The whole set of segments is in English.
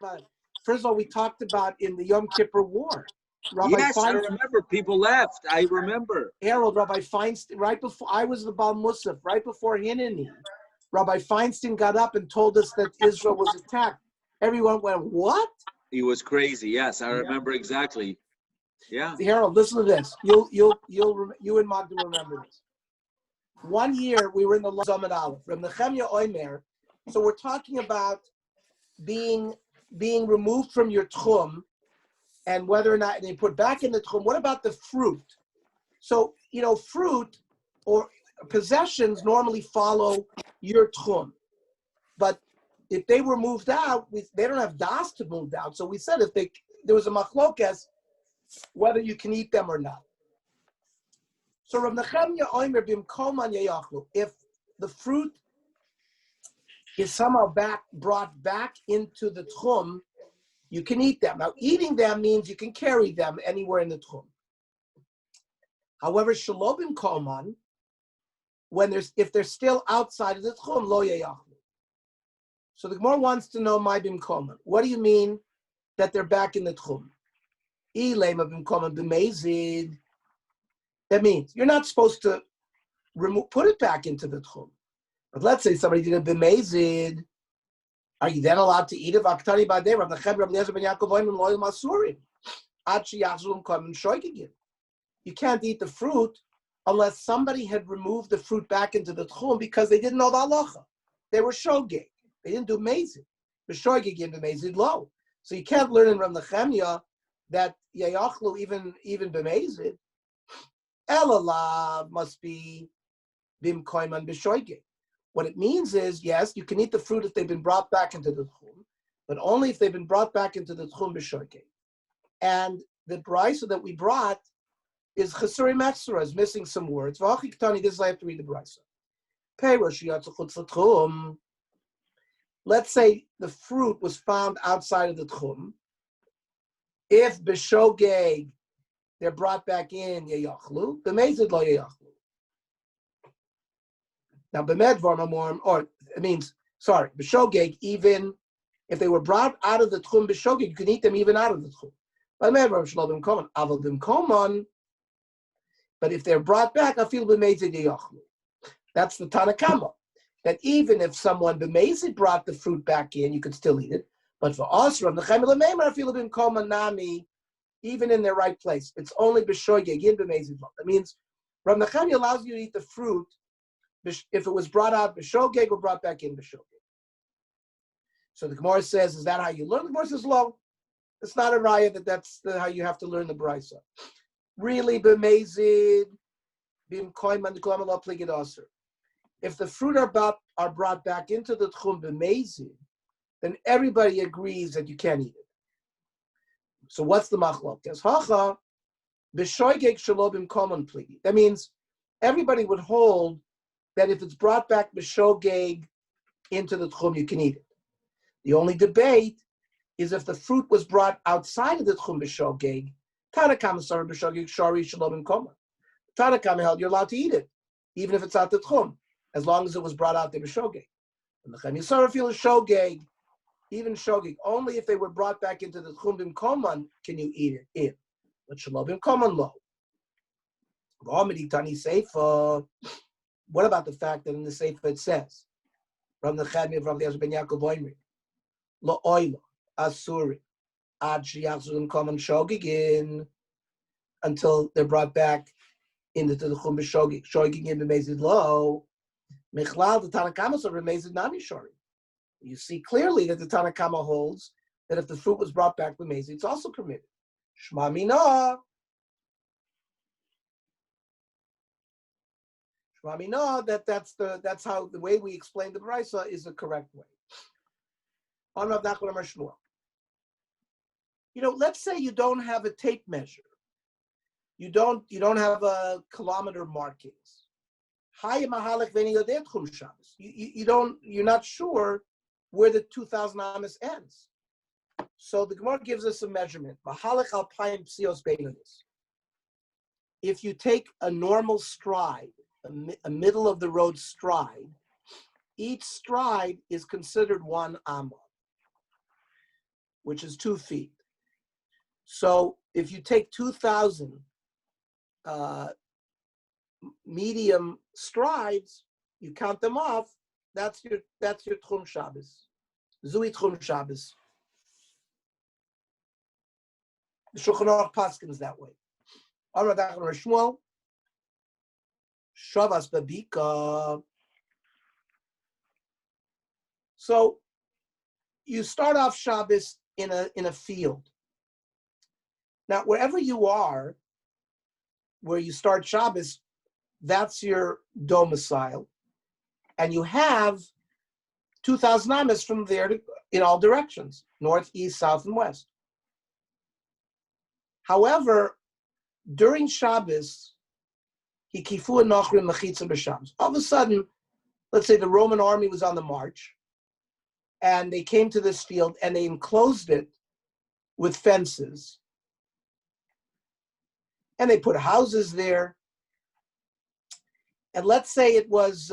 But first of all, we talked about in the Yom Kippur War. Rabbi Yes, I remember. People left. I remember. Harold, Rabbi Feinstein, right before I was the Baal Musaf, right before Hineni, Rabbi Feinstein got up and told us that Israel was attacked. Everyone went, what? He was crazy. Yes, I remember exactly. Yeah. Harold, listen to this. You and Magda remember this. One year we were in the Zamad Aleph from Nehemiah Omer. So we're talking about being removed from your tchum, and whether or not they put back in the tchum. What about the fruit? So fruit or possessions normally follow your tchum, but if they were moved out, they don't have das to move out. So we said there was a machlokas whether you can eat them or not. So Rav Nechemya Omer bimkom an yayachlu. If the fruit is somehow brought back into the tchum, you can eat them. Now, eating them means you can carry them anywhere in the tchum. However, shelo bimkom an, if they're still outside of the tchum, lo yayachlu. So the Gemara wants to know my bimkom an. What do you mean that they're back in the tchum? Ilema bimkom an b'mezid. That means you're not supposed to put it back into the tchum. But let's say somebody did a b'mezid. Are you then allowed to eat it? You can't eat the fruit unless somebody had removed the fruit back into the tchum because they didn't know the halacha. They were shogeg. They didn't do mezid. The shogeg and b'mezid low. So you can't learn in Rav Nechemya that yayachlu even b'mezid. Elala must be bim koiman b'shoigeg. What it means is, yes, you can eat the fruit if they've been brought back into the tchum, but only if they've been brought back into the tchum b'shoigeg. And the brisa that we brought is chesuri mechsura, is missing some words. V'achiktani, this is I have to read the brisa. Peirosh yatzu chutz l'tchum. Let's say the fruit was found outside of the tchum. If b'shogeg they're brought back in yayachlu, b'mezid lo yayachlu. Now, or it means, b'shogeg, even if they were brought out of the tchum b'shogeg, you can eat them even out of the tchum. But if they're brought back, I feel b'mezid yayachlu. That's the Tanakama. That even if someone b'mezid brought the fruit back in, you could still eat it. But for us, Rav Nechemya l'meimer, I feel b'mkom nami, even in their right place. It's only b'shogeg in b'mezid. That means Rav Nechemya allows you to eat the fruit if it was brought out b'shogeg or brought back in b'shogeg. So the Gemara says, is that how you learn? The Gemara says, no. It's not a raya that's how you have to learn the brisa. Really, b'mezid, b'mkoim and klam lo pligid aser. If the fruit are brought back into the tchum b'mezid, then everybody agrees that you can't eat it. So what's the machlokes? Hacha b'shoigeg shelo b'mkom pligi. That means everybody would hold that if it's brought back b'shogeg into the tchum, you can eat it. The only debate is if the fruit was brought outside of the tchum b'shogeg. Tanakam sar b'shogeg shari shalom b'mkom. Tanakam held you're allowed to eat it, even if it's out the tchum, as long as it was brought out there b'shogeg. And the Nechemya Sar feel shogeg, even shogeg, only if they were brought back into the tchum b'mkom can you eat it in. But shalom b'mkom lo. V'amidi tani seifa. What about the fact that in the Sefer it says, from the Nechemya of Rav Eliezer ben Yaakov Oimri, lo oila asuri ad sheyachzun common shogigin, until they're brought back into the chum b'shogigin b'mezid lo, michlal the Tanakama of b'mezid nami shori. You see clearly that the Tanakama holds that if the fruit was brought back b'mezid, it's also permitted. Shma mina. That's how the way we explain the brisa is the correct way. Let's say you don't have a tape measure. You don't have a kilometer markings. You're not sure where the 2,000 amas ends. So the Gemara gives us a measurement. If you take a normal stride, a middle of the road stride, each stride is considered one amma. which is 2 feet. So if you take 2,000 medium strides, you count them off. That's your Tchum Shabbos. Zui Tchum Shabbos. The Shulchan Aruch paskins that way. Amar Dachar Shmuel, Shavas Babika. So you start off Shabbos in a field. Now, wherever you are, where you start Shabbos, that's your domicile, and you have 2,000 amas from there in all directions, north, east, south, and west. However, during Shabbos, all of a sudden, let's say the Roman army was on the march, and they came to this field and they enclosed it with fences. And they put houses there. And let's say it was,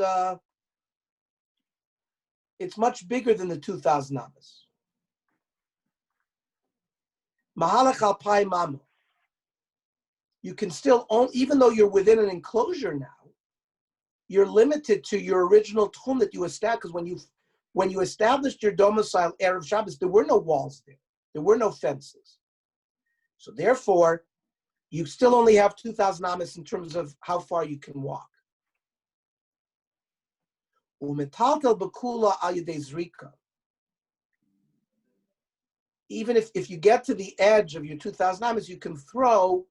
it's much bigger than the 2,000 amas. Mahalach al pai mama. You can still own, even though you're within an enclosure now, you're limited to your original tchum that you established. Because when you established your domicile Erev Shabbos, there were no walls there. There were no fences. So therefore, you still only have 2,000 amas in terms of how far you can walk. Even if you get to the edge of your 2,000 amas, you can throw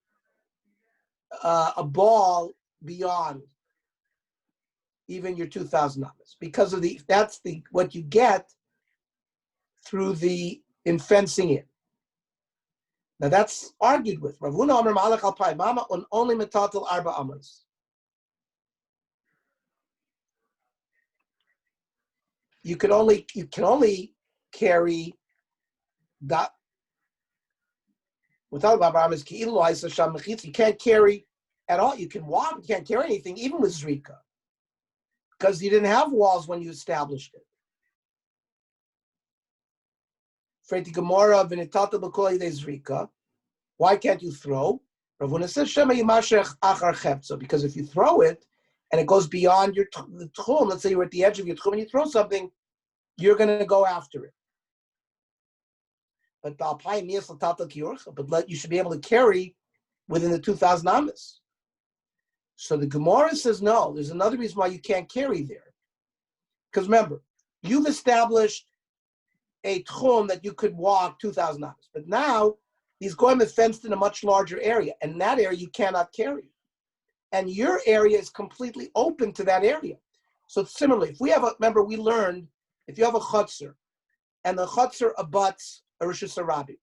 a ball beyond even your 2,000 amas, because of that's what you get through in fencing it. Now that's argued with. Rav Huna Omer Malach al Pai Mama on only metatel arba amas. You can only carry that without arba amas. You can't carry at all. You can walk. You can't carry anything, even with zrika, because you didn't have walls when you established it. Why can't you throw? Rav Huna says, Shema yimashech achar cheptza, because if you throw it and it goes beyond the tchum, let's say you're at the edge of your tchum and you throw something, you're going to go after it. But you should be able to carry within the 2,000 amas. So the Gemara says, no, there's another reason why you can't carry there. Because remember, you've established a tchum that you could walk 2,000 amas. But now, these goyim have fenced in a much larger area, and in that area you cannot carry. And your area is completely open to that area. So similarly, remember we learned, if you have a chutzner, and the chutzner abuts a Rosh Hashanah,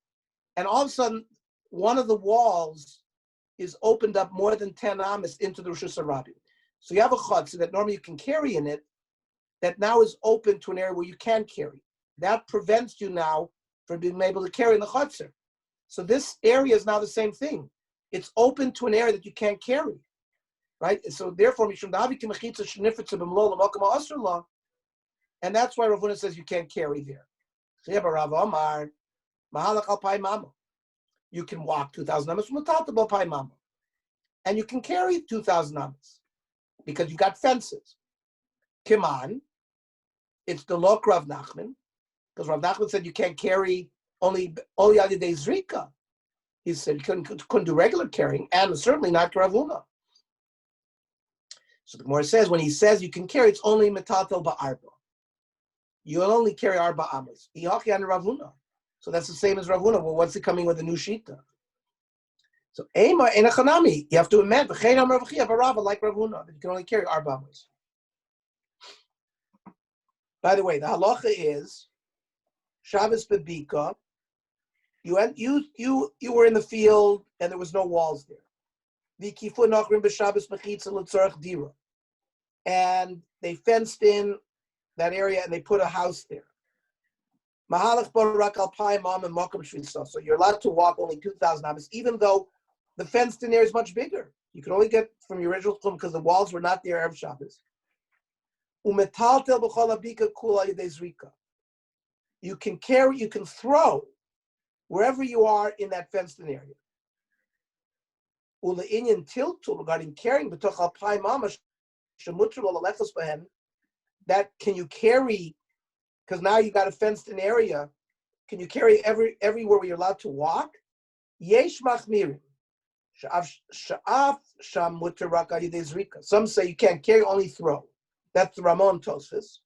and all of a sudden, one of the walls is opened up more than 10 amas into the Rosh Hashanah. So you have a chutzner that normally you can carry in it, that now is open to an area where you can carry. That prevents you now from being able to carry in the chutzner. So this area is now the same thing. It's open to an area that you can't carry, right? So therefore, and that's why Rav Huna says you can't carry there. You can walk 2,000 amas from the top of Pai Mama, and you can carry 2,000 amas because you got fences. Kiman, it's the law of Rav Nachman, because Rav Nachman said you can't carry only Yadidei Zrika. He said you couldn't do regular carrying, and certainly not Rav Huna. So the Gemara says, when he says you can carry, it's only metatel ba'arba. You'll only carry arba amas. Ihachi and Rav Huna. So that's the same as Rav Huna. Well, what's it coming with a new shita? So Ema in a chanami, you have to amend v'chein amar v'chiyah v'rava like Rav Huna, that you can only carry arba amas. By the way, the halacha is Shabbos bebika. You were in the field and there was no walls there. And they fenced in that area and they put a house there. So you're allowed to walk only 2,000 amas, even though the fenced in area is much bigger. You can only get from your original tchum because the walls were not there Erev Shabbos. You can carry, you can throw wherever you are in that fenced-in area. Ule'inyan tiltul, regarding carrying b'toch alpay mamash shemutru lo lalechos b'hem, that can you carry, because now you got a fenced-in area, can you carry everywhere where you're allowed to walk? Yesh machmirim. Sha'af sham mutter rak al yedei zrika. Some say you can't carry, only throw. That's the Ramon Tosfos.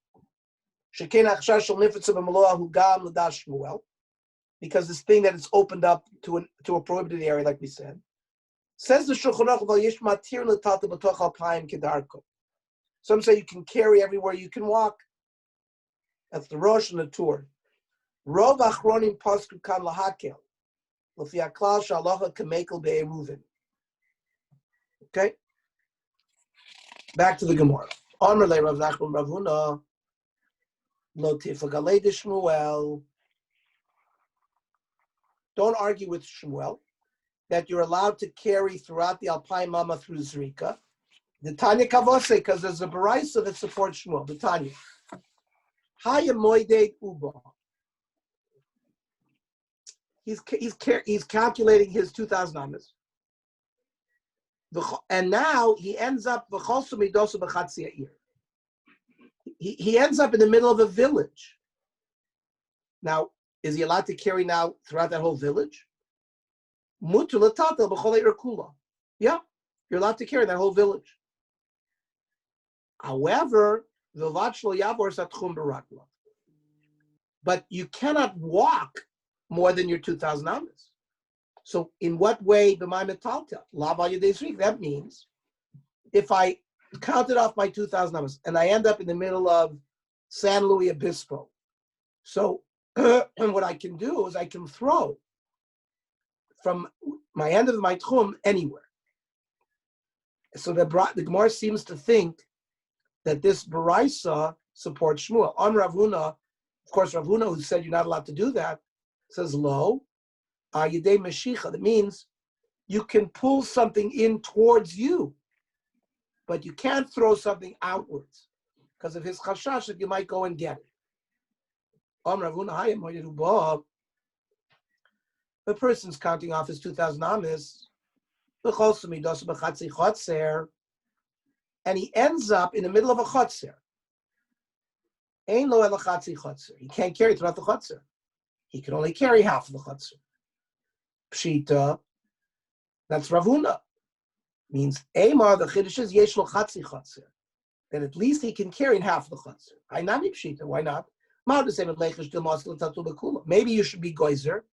Shekein achshar shel nifetz b'maloah gam l'dash Shmuel, because this thing that is opened up to a prohibited area, like we said. Says the Shulchan Aruch, "Val yesh matir l'tata b'toch alpayim kedarko." Some say you can carry everywhere you can walk. That's the Rosh and the Tur. Rov achronim pasku kan lahakel. L'fi haklal shalocha kamekel be'eruvin. Okay? Back to the Gemara. Amar le Rav Nachman Rav Huna, lo tifagalei de Shmuel. Don't argue with Shmuel that you're allowed to carry throughout the Alpine Mama through Zrika. The Tanya Kavose, because there's a Baraisa that supports Shmuel. The Tanya. Haya moidei uba. He's calculating his 2,000 amas. And now he ends up he ends up in the middle of a village. Now, is he allowed to carry now throughout that whole village? Yeah, you're allowed to carry that whole village. However, but you cannot walk more than your 2,000 amas. So in what way, that means if I counted off my 2,000 amas and I end up in the middle of San Luis Obispo, so what I can do is I can throw from my end of my tchum anywhere. So the Gemara seems to think that this Baraisa supports Shmuel. On Rav Huna, of course, Rav Huna, who said you're not allowed to do that, says lo, yedei meshicha. That means you can pull something in towards you, but you can't throw something outwards because of his chashash that you might go and get it. On Rav Huna, the person's counting off his 2,000 amas, and he ends up in the middle of a chotzer. He can't carry throughout the chotzer. He can only carry half of the chotzer. Pshita, that's Rav Huna. Means Eimar, the chiddush is yesh lo chatzi chotzer. Then at least he can carry half of the chotzer. Aynami pshita, why not? Maybe you should be goizer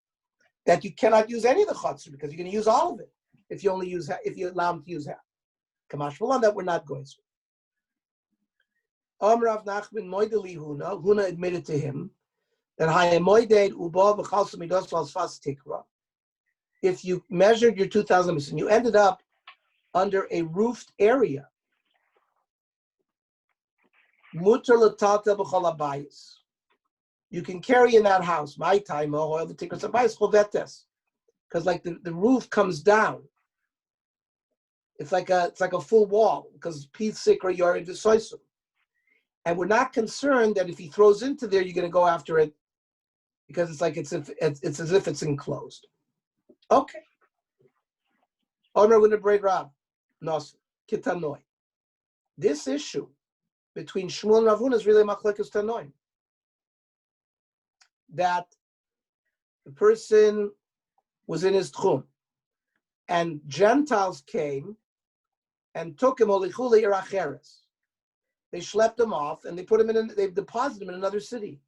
that you cannot use any of the chotzer because you're going to use all of it if you allow him to use half. Kamash Malan, that we're not goizer. Rav Nachman moideli Huna. Huna admitted to him that if you measured your 2,000 and you ended up under a roofed area, you can carry in that house. My time, because like the roof comes down. It's like a full wall because peace sikra you're indecisive. And we're not concerned that if he throws into there, you're going to go after it because it's as if it's enclosed. Okay. Omer with a braid rab. Nos kitanoi. This issue between Shmuel and Rav Huna is really machlekes tanoim. That the person was in his tchum, and Gentiles came and took him olichule iracheres. They schlepped him off and they deposited him in another city.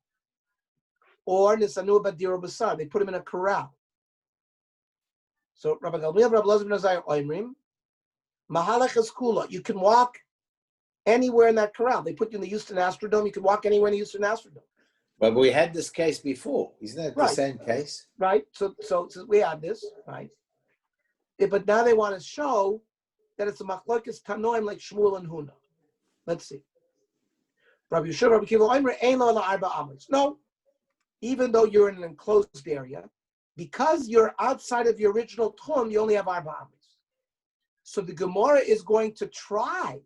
Or nisanu badiro basar, they put him in a corral. So Rabbi Gamliel, Rabbi Elazar ben Azariah oimrim, mahalach eskula, you can walk anywhere in that corral. They put you in the Houston Astrodome, you can walk anywhere in the Houston Astrodome. But we had this case before. Isn't that right. The same case? Right. So we had this, right? But now they want to show that it's a machlokes tanoim like Shmuel and Huna. Let's see. Rabbi Yeshua, Rabbi Kiva, ein lo arba amos. No, even though you're in an enclosed area, because you're outside of your original tchum, you only have arba amos. So the Gemara is going to try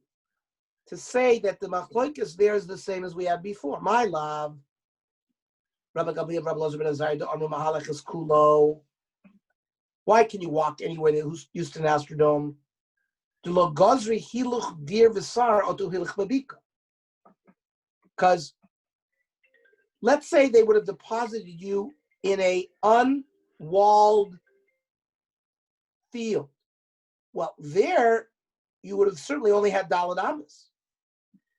to say that the machlokes there is the same as we had before. My love, Rabbi Gamliel, Rabbi Lozer ben Azariah, the Anu Mahalach is Kulo. Why can you walk anywhere in Houston Astrodome? Because let's say they would have deposited you in a unwalled field. Well, there you would have certainly only had Daled Amas.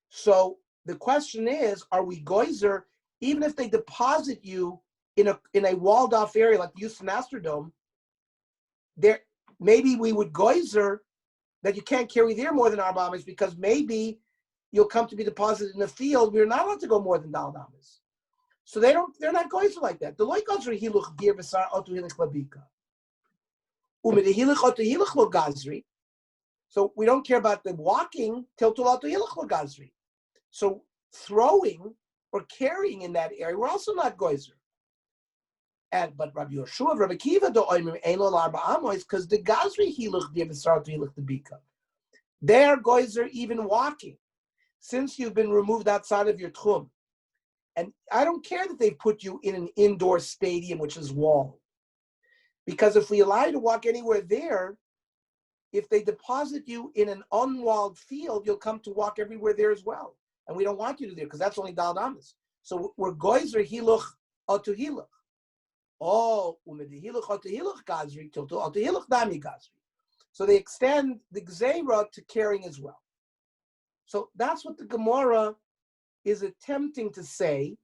So the question is, are we goizer, even if they deposit you in a walled off area like the Houston Astrodome, there maybe we would goizer that you can't carry there more than Arba Amas because maybe you'll come to be deposited in a field where you're not allowed to go more than Daled Amas. So they're not goizer like that. The loy goizer hiluch dir v'sar otu hiluch labika. Umedihiluch otu hiluch lo gazri. So we don't care about the walking till to otu hiluch lo gazri. So throwing or carrying in that area, we're also not goizer. But Rabbi Yoshua, Rabbi Kiva, do oimim ein lo l'arba amos because the gazri hiluch dir v'sar otu hiluch labika. They are goizer even walking, since you've been removed outside of your tchum. And I don't care that they put you in an indoor stadium, which is walled. Because if we allow you to walk anywhere there, if they deposit you in an unwalled field, you'll come to walk everywhere there as well. And we don't want you to do because that's only Daled Amas. So we're goizer hiluch otu hiluch. Oh, umedihiluch otu hiluch gazri till to otu hiluch dami gazri. So they extend the gzeira to carrying as well. So that's what the Gemara is attempting to say,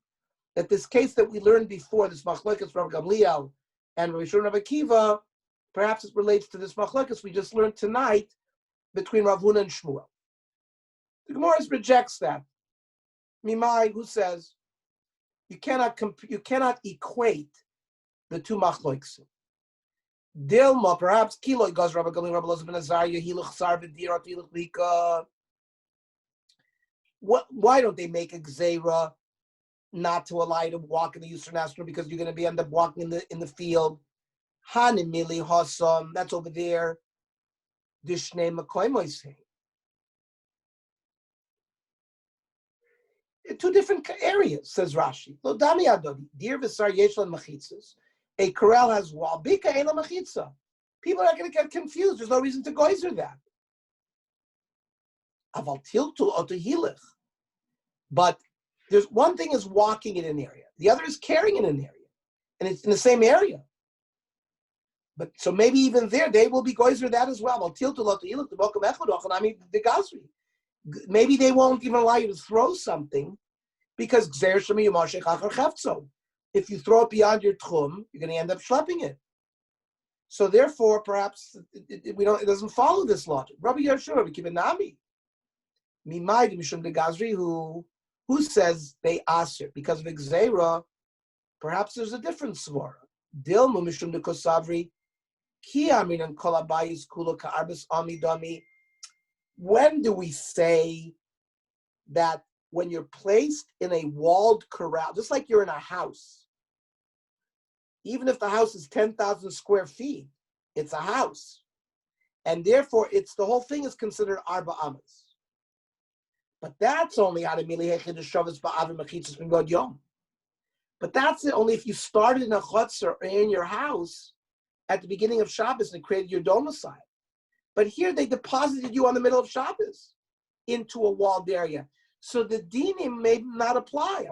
that this case that we learned before, this machlokes from Gamliel and Rav Yishur Rabbi Akiva, perhaps it relates to this machlokes we just learned tonight between Rav Huna and Shmuel. The Gemara rejects that. Mimai, who says you cannot equate the two machlokes. Dilma, perhaps Kiloi goes Rabbi Gamliel, Rabbi Lozer ben Azariah, Hiluch Sar v'Dira Hiluch Lika. Why don't they make a gzeira not to allow you to walk in the Eastern Astro because you're going to end up walking in the field? Hanimili Hossam, that's over there. Dishnei Makoimoisei. Two different areas, says Rashi. Lo dami adodi, dir v'sar yeshlan machitzas. A corral has wall. Bika ain't a machitza. People are going to get confused. There's no reason to goizer that. Aval tiltu otu hilich. But there's one thing is walking in an area. The other is carrying in an area. And it's in the same area. But so maybe even there, they will be goizer that as well. Maybe they won't even allow you to throw something because if you throw it beyond your tchum, you're going to end up schlepping it. So therefore, perhaps it doesn't follow this logic. Rabbi Yeshua, Rabbi Kiva Nami. Mimai Mishum de Gazri, who says they aser because of Gzeira, perhaps there's a different svara. Dilmu Mishum de Kosavri, Ki Amin and Kolabayis Kula Ka'arbis Amidami. When do we say that when you're placed in a walled corral, just like you're in a house, even if the house is 10,000 square feet, it's a house. And therefore, the whole thing is considered Arba Amas. But that's only out of Miliheche Shavas Ba'avim Machitzas Min God Yom. But that's it only if you started in a chutzner or in your house at the beginning of Shabbos and created your domicile. But here they deposited you on the middle of Shabbos into a walled area. So the dinim may not apply.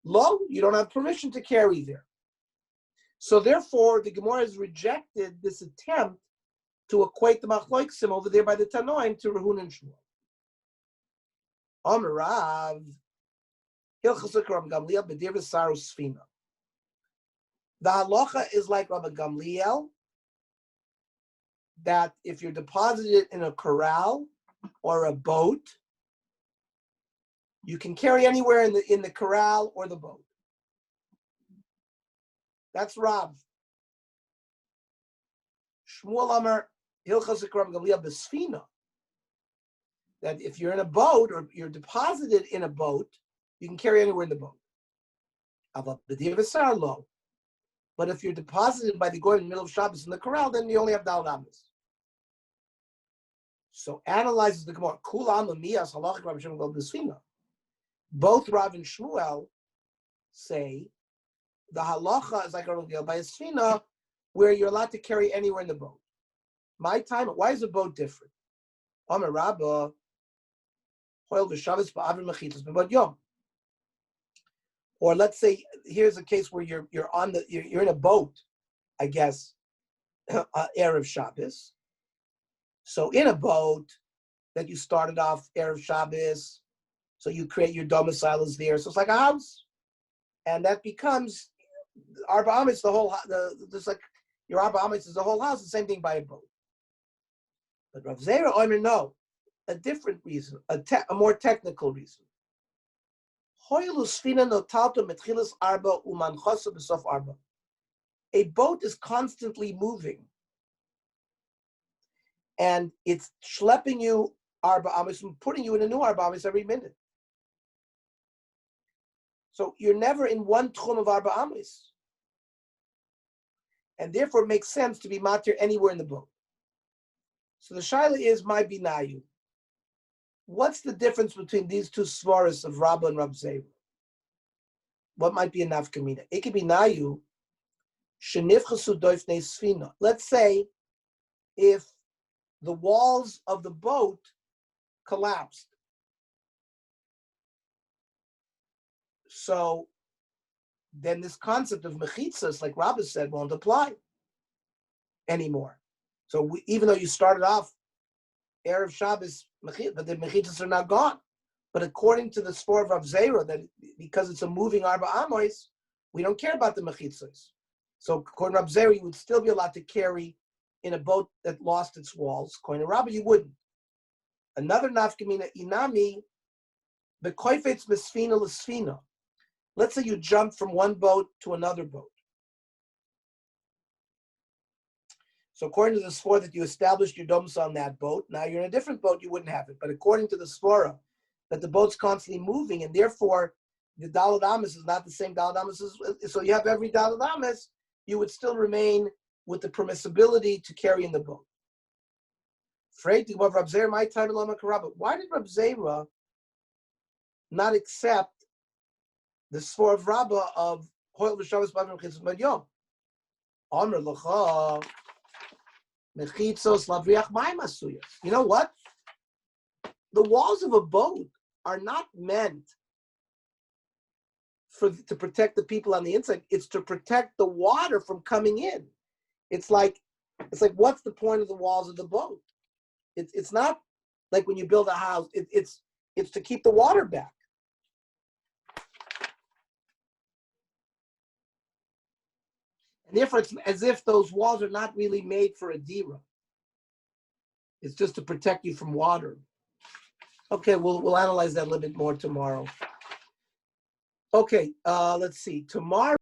Lo, you don't have permission to carry there. So therefore, the Gemara has rejected this attempt to equate the machloksim over there by the Tanoim to Rahun and Shmuel. Amarav, Hilchasuk Rabbi Gamliel b'dir v'saru sfina. The halacha is like Rabbi Gamliel, that if you're deposited in a corral or a boat, you can carry anywhere in the corral or the boat. That's Rav. Shmuel Amar Hilchasik Rabbi Gamliel b'sfina, that if you're in a boat or you're deposited in a boat, you can carry anywhere in the boat. But if you're deposited by the goy in the middle of Shabbos in the corral, then you only have Daled Amas. So analyzes the Gemara. Kulam amiyas halachik Rabbi Shimon b'sfina. Both Rav and Shmuel say the halacha is like a rogel by a sfina, where you're allowed to carry anywhere in the boat. My time, why is a boat different? Omer Rabba, Hoil v'Shabbos ba'avim mechitzos b'bod yom. Or let's say here's a case where you're in a boat, I guess, Erev Shabbos. So in a boat that you started off Erev Shabbos, so you create your domicile is there. So it's like a house, and that becomes Arba Amitz, the whole just like your Arba Amitz is the whole house. The same thing by a boat. But Rav Zera Omer, no, a different reason, a more technical reason. A boat is constantly moving, and it's schlepping you Arba Amis and putting you in a new Arba Amis every minute. So you're never in one tchum of Arba Amis, and therefore it makes sense to be matir anywhere in the boat. So the shaila is my binayu. What's the difference between these two svaras of Rabba and Rab Zera? What might be a nafkamina? It could be nayu shenifchasu doifnei sfina. Let's say if the walls of the boat collapsed, so then this concept of mechitzas, like Rabba said, won't apply anymore. So even though you started off Erev Shabbos, but the mechitzas are now gone. But according to the spore of Rav Zera, that because it's a moving Arba Amos, we don't care about the mechitzas. So according to Rav Zera, you would still be allowed to carry in a boat that lost its walls. According to Rabba, you wouldn't. Another nafkamina inami, the koifetz mesfina l'sfina. Let's say you jump from one boat to another boat. So according to the svara that you established your domicile on that boat, now you're in a different boat, you wouldn't have it. But according to the svara, that the boat's constantly moving, and therefore the Daled Amis is not the same Daled Amis. So you have every Daled Amis, you would still remain with the permissibility to carry in the boat. Why did Rab Zera not accept the svara of Rabba of Hoil v'Shabbos b'avim mechitzos b'bod yom? Amr l'cha mechitzos lavriach mayim asuyos. You know what? The walls of a boat are not meant to protect the people on the inside. It's to protect the water from coming in. It's like what's the point of the walls of the boat? It's not like when you build a house. It's to keep the water back. And therefore, it's as if those walls are not really made for a dira. It's just to protect you from water. Okay, we'll analyze that a little bit more tomorrow. Okay, let's see. Tomorrow.